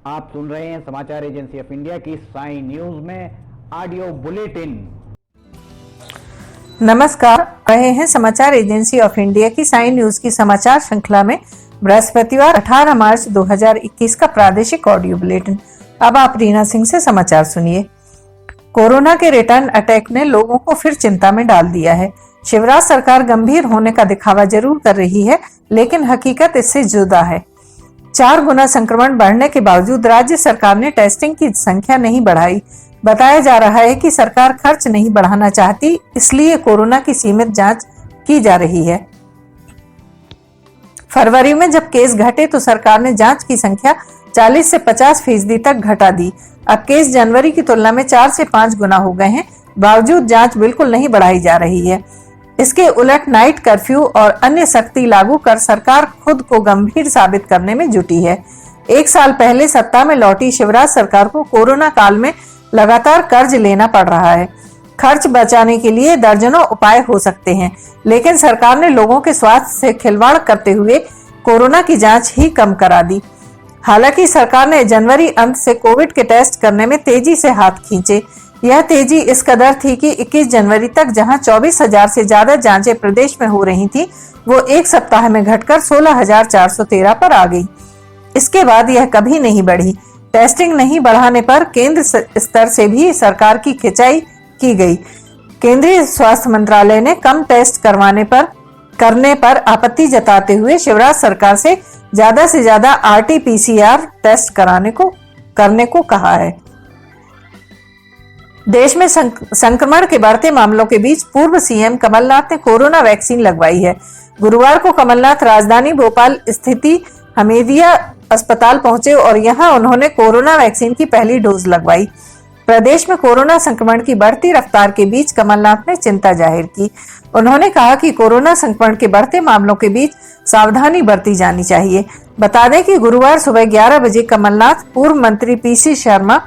आप सुन रहे हैं समाचार एजेंसी ऑफ इंडिया की साई न्यूज में ऑडियो बुलेटिन। नमस्कार, रहे हैं समाचार एजेंसी ऑफ इंडिया की साई न्यूज की समाचार श्रृंखला में बृहस्पतिवार 18 मार्च 2021 का प्रादेशिक ऑडियो बुलेटिन। अब आप रीना सिंह से समाचार सुनिए। कोरोना के रिटर्न अटैक ने लोगों को फिर चिंता में डाल दिया है। शिवराज सरकार गंभीर होने का दिखावा जरूर कर रही है, लेकिन हकीकत इससे जुदा है। 4 गुना संक्रमण बढ़ने के बावजूद राज्य सरकार ने टेस्टिंग की संख्या नहीं बढ़ाई। बताया जा रहा है कि सरकार खर्च नहीं बढ़ाना चाहती, इसलिए कोरोना की सीमित जांच की जा रही है। फरवरी में जब केस घटे तो सरकार ने जांच की संख्या 40 से 50% तक घटा दी। अब केस जनवरी की तुलना में 4 से 5 गुना हो गए हैं, बावजूद जांच बिल्कुल नहीं बढ़ाई जा रही है। इसके उलट नाइट कर्फ्यू और अन्य सख्ती लागू कर सरकार खुद को गंभीर साबित करने में जुटी है। 1 साल पहले सत्ता में लौटी शिवराज सरकार को कोरोना काल में लगातार कर्ज लेना पड़ रहा है। खर्च बचाने के लिए दर्जनों उपाय हो सकते हैं, लेकिन सरकार ने लोगों के स्वास्थ्य से खिलवाड़ करते हुए कोरोना की जांच ही कम करा दी। हालांकि सरकार ने जनवरी अंत से कोविड के टेस्ट करने में तेजी से हाथ खींचे। यह तेजी इस कदर थी कि 21 जनवरी तक जहां 24,000 से ज्यादा जांचें प्रदेश में हो रही थी, वो एक सप्ताह में घटकर 16,413 पर आ गई। इसके बाद यह कभी नहीं बढ़ी। टेस्टिंग नहीं बढ़ाने पर केंद्र स्तर से भी सरकार की खिंचाई की गई। केंद्रीय स्वास्थ्य मंत्रालय ने कम टेस्ट करने पर आपत्ति जताते हुए शिवराज सरकार से ज्यादा RT-PCR टेस्ट करने को कहा है। देश में संक्रमण के बढ़ते मामलों के बीच पूर्व सीएम कमलनाथ ने कोरोना वैक्सीन लगवाई है। गुरुवार को कमलनाथ राजधानी भोपाल स्थित हमीदिया अस्पताल पहुंचे और यहां उन्होंने कोरोना वैक्सीन की पहली डोज लगवाई। प्रदेश में कोरोना संक्रमण की बढ़ती रफ्तार के बीच कमलनाथ ने चिंता जाहिर की। उन्होंने कहा कि कोरोना संक्रमण के बढ़ते मामलों के बीच सावधानी बरती जानी चाहिए। बता दें कि गुरुवार सुबह 11 बजे कमलनाथ पूर्व मंत्री PC शर्मा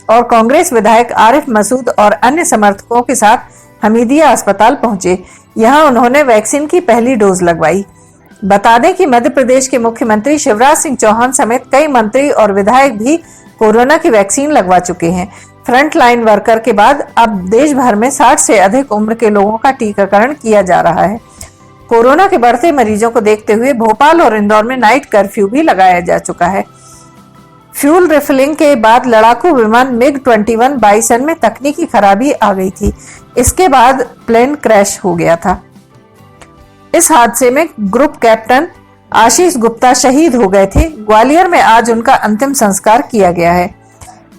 और कांग्रेस विधायक आरिफ मसूद और अन्य समर्थकों के साथ हमीदिया अस्पताल पहुंचे। यहां उन्होंने वैक्सीन की पहली डोज लगवाई। बता दें कि मध्य प्रदेश के मुख्यमंत्री शिवराज सिंह चौहान समेत कई मंत्री और विधायक भी कोरोना की वैक्सीन लगवा चुके हैं। फ्रंट लाइन वर्कर के बाद अब देश भर में 60 से अधिक उम्र के लोगों का टीकाकरण किया जा रहा है। कोरोना के बढ़ते मरीजों को देखते हुए भोपाल और इंदौर में नाइट कर्फ्यू भी लगाया जा चुका है। फ्यूल रिफिलिंग के बाद लड़ाकू विमान MiG-21 बाइसन में तकनीकी खराबी आ गई थी। इसके बाद प्लेन क्रैश हो गया था। इस हादसे में ग्रुप कैप्टन आशीष गुप्ता शहीद हो गए थे। ग्वालियर में आज उनका अंतिम संस्कार किया गया है।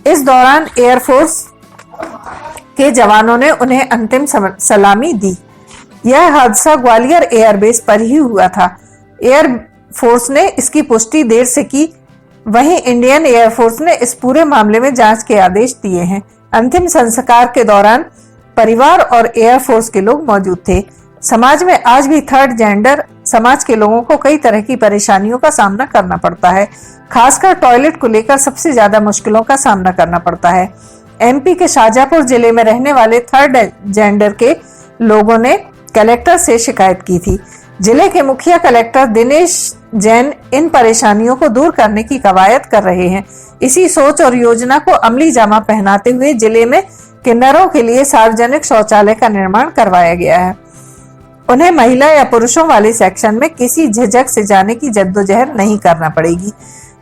इस दौरान एयरफोर्स के जवानों ने उन्हें अंतिम सलामी दी। यह हादसा ग्वालियर एयरबेस पर ही हुआ था। एयरफोर्स ने इसकी पुष्टि देर से की। वहीं इंडियन एयरफोर्स ने इस पूरे मामले में जांच के आदेश दिए हैं। अंतिम संस्कार के दौरान परिवार और एयरफोर्स के लोग मौजूद थे। समाज में आज भी थर्ड जेंडर समाज के लोगों को कई तरह की परेशानियों का सामना करना पड़ता है। खासकर टॉयलेट को लेकर सबसे ज्यादा मुश्किलों का सामना करना पड़ता है। MP के शाहजहांपुर जिले में रहने वाले थर्ड जेंडर के लोगों ने कलेक्टर से शिकायत की थी। जिले के मुखिया कलेक्टर दिनेश जैन इन परेशानियों को दूर करने की कवायद कर रहे हैं। इसी सोच और योजना को अमली जामा पहनाते हुए जिले में किन्नरों के लिए सार्वजनिक शौचालय का निर्माण करवाया गया है। उन्हें महिला या पुरुषों वाले सेक्शन में किसी झिझक से जाने की जद्दोजहद नहीं करना पड़ेगी।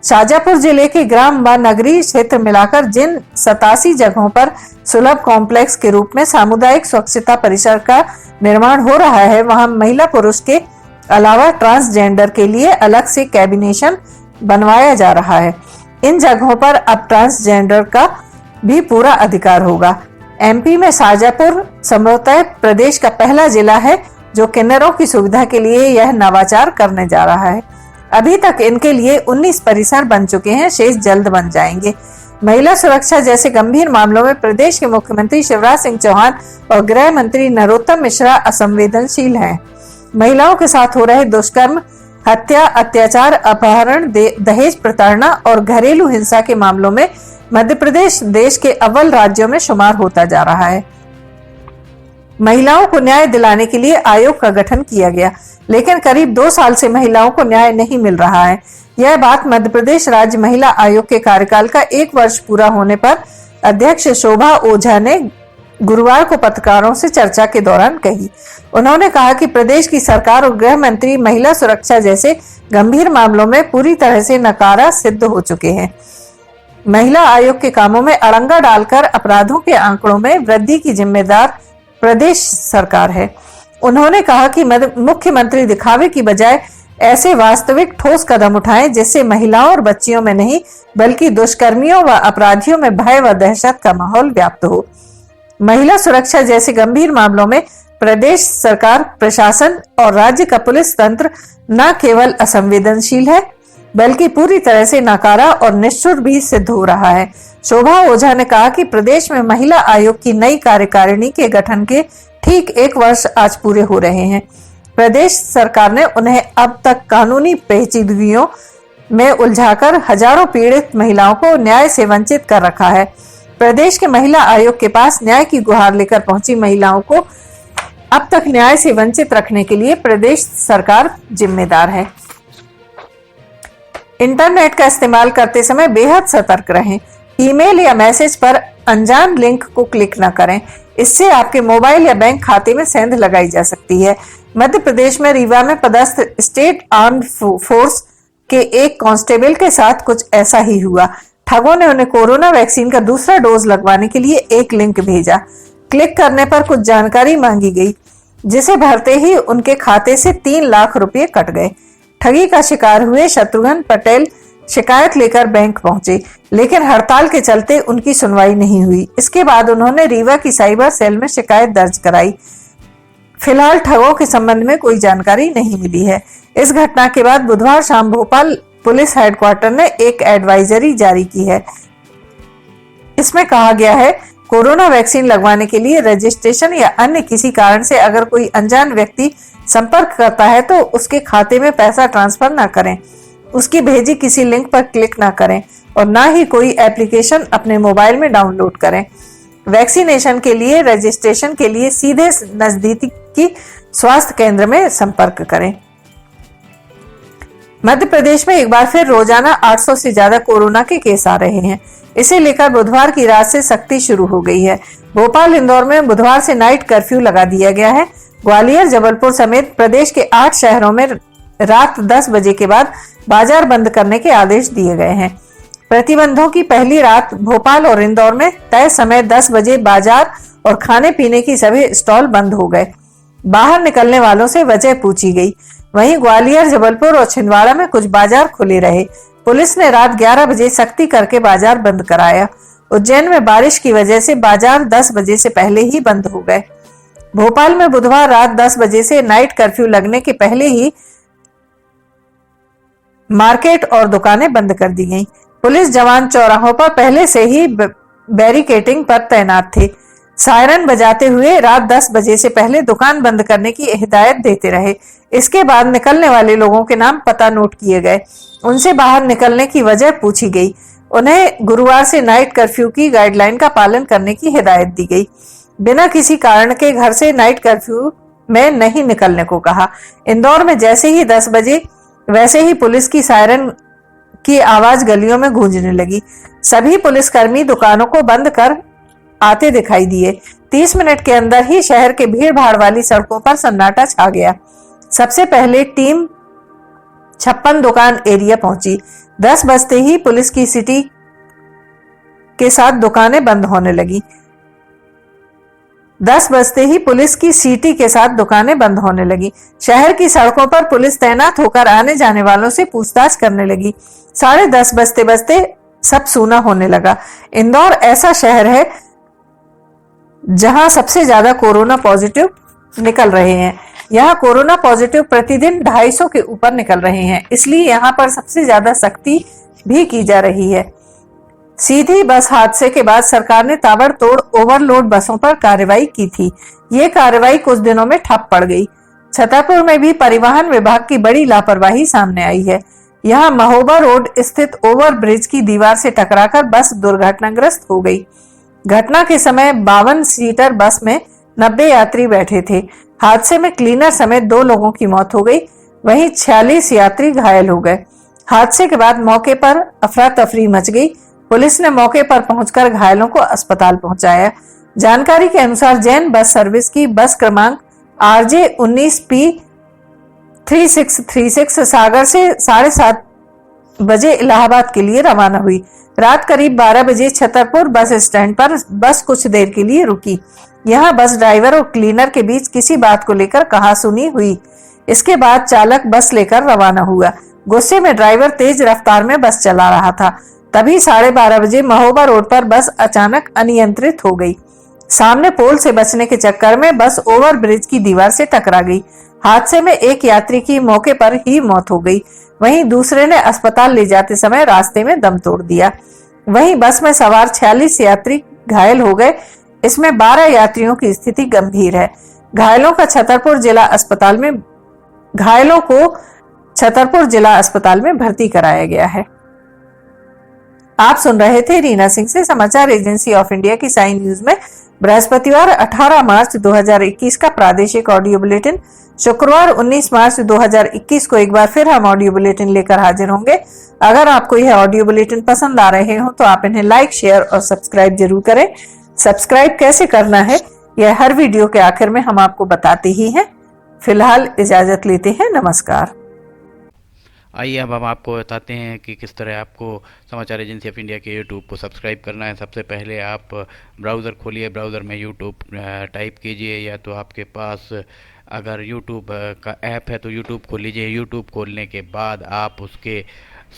शाहजहांपुर जिले के ग्राम व नगरीय क्षेत्र मिलाकर जिन 87 जगहों पर सुलभ कॉम्प्लेक्स के रूप में सामुदायिक स्वच्छता परिसर का निर्माण हो रहा है, वहां महिला पुरुष के अलावा ट्रांसजेंडर के लिए अलग से कैबिनेशन बनवाया जा रहा है। इन जगहों पर अब ट्रांसजेंडर का भी पूरा अधिकार होगा। MP में शाहजहांपुर संभवतः प्रदेश का पहला जिला है जो किन्नरों की सुविधा के लिए यह नवाचार करने जा रहा है। अभी तक इनके लिए 19 परिसर बन चुके हैं, शेष जल्द बन जाएंगे। महिला सुरक्षा जैसे गंभीर मामलों में प्रदेश के मुख्यमंत्री शिवराज सिंह चौहान और गृह मंत्री नरोत्तम मिश्रा असंवेदनशील हैं। महिलाओं के साथ हो रहे दुष्कर्म, हत्या, अत्याचार, अपहरण, दहेज प्रताड़ना और घरेलू हिंसा के मामलों में मध्य प्रदेश देश के अव्वल राज्यों में शुमार होता जा रहा है। महिलाओं को न्याय दिलाने के लिए आयोग का गठन किया गया, लेकिन करीब 2 साल से महिलाओं को न्याय नहीं मिल रहा है। यह बात मध्य प्रदेश राज्य महिला आयोग के कार्यकाल का 1 वर्ष पूरा होने पर अध्यक्ष शोभा ओझा ने गुरुवार को पत्रकारों से चर्चा के दौरान कही। उन्होंने कहा कि प्रदेश की सरकार और गृह मंत्री महिला सुरक्षा जैसे गंभीर मामलों में पूरी तरह से नकारा सिद्ध हो चुके हैं। महिला आयोग के कामों में अड़ंगा डालकर अपराधों के आंकड़ों में वृद्धि की जिम्मेदार प्रदेश सरकार है। उन्होंने कहा कि मुख्यमंत्री दिखावे की बजाय ऐसे वास्तविक ठोस कदम उठाएं जिससे महिलाओं और बच्चियों में नहीं बल्कि दुष्कर्मियों व अपराधियों में भय व दहशत का माहौल व्याप्त हो। महिला सुरक्षा जैसे गंभीर मामलों में प्रदेश सरकार, प्रशासन और राज्य का पुलिस तंत्र न केवल असंवेदनशील है बल्कि पूरी तरह से नाकारा और निष्ठुर भी सिद्ध हो रहा है। शोभा ओझा ने कहा कि प्रदेश में महिला आयोग की नई कार्यकारिणी के गठन के ठीक 1 वर्ष आज पूरे हो रहे हैं। प्रदेश सरकार ने उन्हें अब तक कानूनी पेचीदगियों में उलझाकर हजारों पीड़ित महिलाओं को न्याय से वंचित कर रखा है। प्रदेश के महिला आयोग के पास न्याय की गुहार लेकर पहुंची महिलाओं को अब तक न्याय से वंचित रखने के लिए प्रदेश सरकार जिम्मेदार है। इंटरनेट का इस्तेमाल करते समय बेहद सतर्क रहें। ईमेल या मैसेज पर अनजान लिंक को क्लिक न करें, इससे आपके मोबाइल या बैंक खाते में सेंध लगाई जा सकती है। मध्य प्रदेश में रीवा में पदस्थ स्टेट आर्म्ड फोर्स के एक कांस्टेबल के साथ कुछ ऐसा ही हुआ। ठगों ने उन्हें कोरोना वैक्सीन का दूसरा डोज लगवाने के लिए एक लिंक भेजा। क्लिक करने पर कुछ जानकारी मांगी गई, जिसे भरते ही उनके खाते से 3 लाख रुपए कट गए। ठगी का शिकार हुए शत्रुघ्न पटेल शिकायत लेकर बैंक पहुंचे, लेकिन हड़ताल के चलते उनकी सुनवाई नहीं हुई। इसके बाद उन्होंने रीवा की साइबर सेल में शिकायत दर्ज कराई। फिलहाल ठगों के संबंध में कोई जानकारी नहीं मिली है। इस घटना के बाद बुधवार शाम भोपाल पुलिस हेडक्वार्टर ने एक एडवाइजरी जारी की है। इसमें कहा गया है, कोरोना वैक्सीन लगवाने के लिए रजिस्ट्रेशन या अन्य किसी कारण से अगर कोई अनजान व्यक्ति संपर्क करता है तो उसके खाते में पैसा ट्रांसफर न करें, उसकी भेजी किसी लिंक पर क्लिक न करें और ना ही कोई एप्लीकेशन अपने मोबाइल में डाउनलोड करें। वैक्सीनेशन के लिए रजिस्ट्रेशन के लिए सीधे नजदीकी स्वास्थ्य केंद्र में संपर्क करें। मध्य प्रदेश में एक बार फिर रोजाना 800 से ज्यादा कोरोना के केस आ रहे हैं। इसे लेकर बुधवार की रात से सख्ती शुरू हो गई है। भोपाल, इंदौर में बुधवार से नाइट कर्फ्यू लगा दिया गया है। ग्वालियर, जबलपुर समेत प्रदेश के 8 शहरों में रात 10 बजे के बाद बाजार बंद करने के आदेश दिए गए हैं। प्रतिबंधों की पहली रात भोपाल और इंदौर में तय समय 10 बजे बाजार और खाने पीने की सभी स्टॉल बंद हो गए। बाहर निकलने वालों से वजह पूछी गई। वहीं ग्वालियर, जबलपुर और छिंदवाड़ा में कुछ बाजार खुले रहे। पुलिस ने रात 11 बजे सख्ती करके बाजार बंद कराया। उज्जैन में बारिश की वजह से बाजार 10 बजे से पहले ही बंद हो गए। भोपाल में बुधवार रात 10 बजे से नाइट कर्फ्यू लगने के पहले ही मार्केट और दुकानें बंद कर दी गईं। पुलिस जवान चौराहों पर पहले से ही बैरिकेडिंग पर तैनात थे। सायरन बजाते हुए रात 10 बजे से पहले दुकान बंद करने की हिदायत देते रहे। इसके बाद निकलने वाले लोगों के नाम पता नोट किए गए। उनसे बाहर निकलने की वजह पूछी गई। उन्हें गुरुवार से नाइट कर्फ्यू की गाइडलाइन का पालन करने की हिदायत दी गई। बिना किसी कारण के घर से नाइट कर्फ्यू में नहीं निकलने को कहा। इंदौर में जैसे ही 10 बजे वैसे ही पुलिस की सायरन की आवाज गलियों में गूंजने लगी। सभी पुलिसकर्मी दुकानों को बंद कर आते दिखाई दिए। 30 मिनट के अंदर ही शहर के भीड़ भाड़ वाली सड़कों पर सन्नाटा छा गया। सबसे पहले टीम 56 दुकान एरिया पहुंची। 10 बजते ही पुलिस की सिटी के साथ दुकानें बंद होने लगी। 10 बजते ही पुलिस की सीटी के साथ दुकानें बंद होने लगी। शहर की सड़कों पर पुलिस तैनात होकर आने जाने वालों से पूछताछ करने लगी। 10:30 बजते बजते सब सूना होने लगा। इंदौर ऐसा शहर है जहां सबसे ज्यादा कोरोना पॉजिटिव निकल रहे हैं। यहाँ कोरोना पॉजिटिव प्रतिदिन 250 के ऊपर निकल रहे हैं, इसलिए यहाँ पर सबसे ज्यादा सख्ती भी की जा रही है। सीधी बस हादसे के बाद सरकार ने ताबड़तोड़ ओवरलोड बसों पर कार्रवाई की थी। ये कार्रवाई कुछ दिनों में ठप पड़ गई। छतरपुर में भी परिवहन विभाग की बड़ी लापरवाही सामने आई है। यहाँ महोबा रोड स्थित ओवर ब्रिज की दीवार से टकराकर बस दुर्घटनाग्रस्त हो गई। घटना के समय 52 सीटर बस में 90 यात्री बैठे थे। हादसे में क्लीनर समेत 2 लोगों की मौत हो गई, वहीं 46 यात्री घायल हो गए। हादसे के बाद मौके पर अफरा तफरी मच गई। पुलिस ने मौके पर पहुंचकर घायलों को अस्पताल पहुंचाया। जानकारी के अनुसार जैन बस सर्विस की बस क्रमांक RJ 19P 3636 सागर से 7:30 बजे इलाहाबाद के लिए रवाना हुई। रात करीब 12 बजे छतरपुर बस स्टैंड पर बस कुछ देर के लिए रुकी। यहां बस ड्राइवर और क्लीनर के बीच किसी बात को लेकर कहासुनी हुई। इसके बाद चालक बस लेकर रवाना हुआ। गुस्से में ड्राइवर तेज रफ्तार में बस चला रहा था। तभी 12:30 बजे महोबा रोड पर बस अचानक अनियंत्रित हो गई। सामने पोल से बचने के चक्कर में बस ओवर ब्रिज की दीवार से टकरा गई। हादसे में एक यात्री की मौके पर ही मौत हो गई, वहीं दूसरे ने अस्पताल ले जाते समय रास्ते में दम तोड़ दिया। वहीं बस में सवार 46 यात्री घायल हो गए। इसमें 12 यात्रियों की स्थिति गंभीर है। घायलों को छतरपुर जिला अस्पताल में भर्ती कराया गया है। आप सुन रहे थे रीना सिंह से समाचार एजेंसी ऑफ इंडिया की साइन न्यूज में बृहस्पतिवार 18 मार्च 2021 का प्रादेशिक ऑडियो बुलेटिन। शुक्रवार 19 मार्च 2021 को एक बार फिर हम ऑडियो बुलेटिन लेकर हाजिर होंगे। अगर आपको यह ऑडियो बुलेटिन पसंद आ रहे हो तो आप इन्हें लाइक, शेयर और सब्सक्राइब जरूर करें। सब्सक्राइब कैसे करना है यह हर वीडियो के आखिर में हम आपको बताते ही हैं। फिलहाल इजाजत लेते हैं, नमस्कार। आइए अब हम आपको बताते हैं कि किस तरह आपको समाचार एजेंसी ऑफ इंडिया के यूट्यूब को सब्सक्राइब करना है। सबसे पहले आप ब्राउज़र खोलिए, ब्राउज़र में यूट्यूब टाइप कीजिए, या तो आपके पास अगर यूट्यूब का ऐप है तो यूट्यूब खोल लीजिए। यूट्यूब खोलने के बाद आप उसके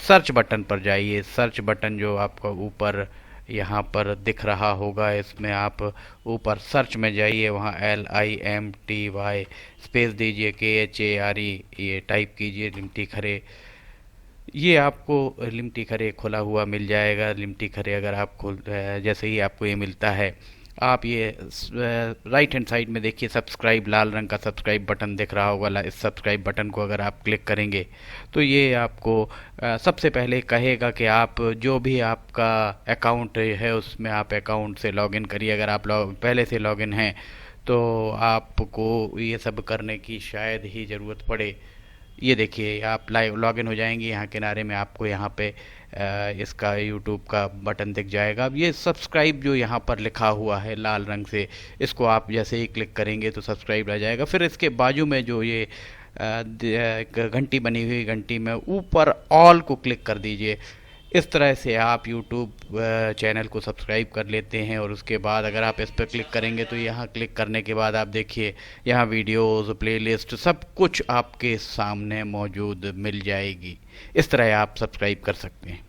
सर्च बटन पर जाइए। सर्च बटन जो आपको ऊपर यहाँ पर दिख रहा होगा, इसमें आप ऊपर सर्च में जाइए, वहाँ LIMTY स्पेस दीजिए, KHARE ये टाइप कीजिए, लिमटी खरे। ये आपको लिमटी खरे खुला हुआ मिल जाएगा। लिमटी खरे अगर आप जैसे ही आपको ये मिलता है, आप ये राइट हैंड साइड में देखिए सब्सक्राइब, लाल रंग का सब्सक्राइब बटन दिख रहा होगा। इस सब्सक्राइब बटन को अगर आप क्लिक करेंगे तो ये आपको सबसे पहले कहेगा कि आप जो भी आपका अकाउंट है उसमें आप अकाउंट से लॉगिन करिए। अगर आप पहले से लॉगिन हैं तो आपको ये सब करने की शायद ही ज़रूरत पड़े। ये देखिए आप लाइव लॉगिन हो जाएंगे। यहाँ किनारे में आपको यहाँ पे इसका यूट्यूब का बटन दिख जाएगा। अब ये सब्सक्राइब जो यहाँ पर लिखा हुआ है लाल रंग से, इसको आप जैसे ही क्लिक करेंगे तो सब्सक्राइब आ जाएगा। फिर इसके बाजू में जो ये एक घंटी बनी हुई, घंटी में ऊपर ऑल को क्लिक कर दीजिए। इस तरह से आप यूट्यूब चैनल को सब्सक्राइब कर लेते हैं। और उसके बाद अगर आप इस पर क्लिक करेंगे तो यहाँ क्लिक करने के बाद आप देखिए यहाँ वीडियोज़, प्लेलिस्ट सब कुछ आपके सामने मौजूद मिल जाएगी। इस तरह आप सब्सक्राइब कर सकते हैं।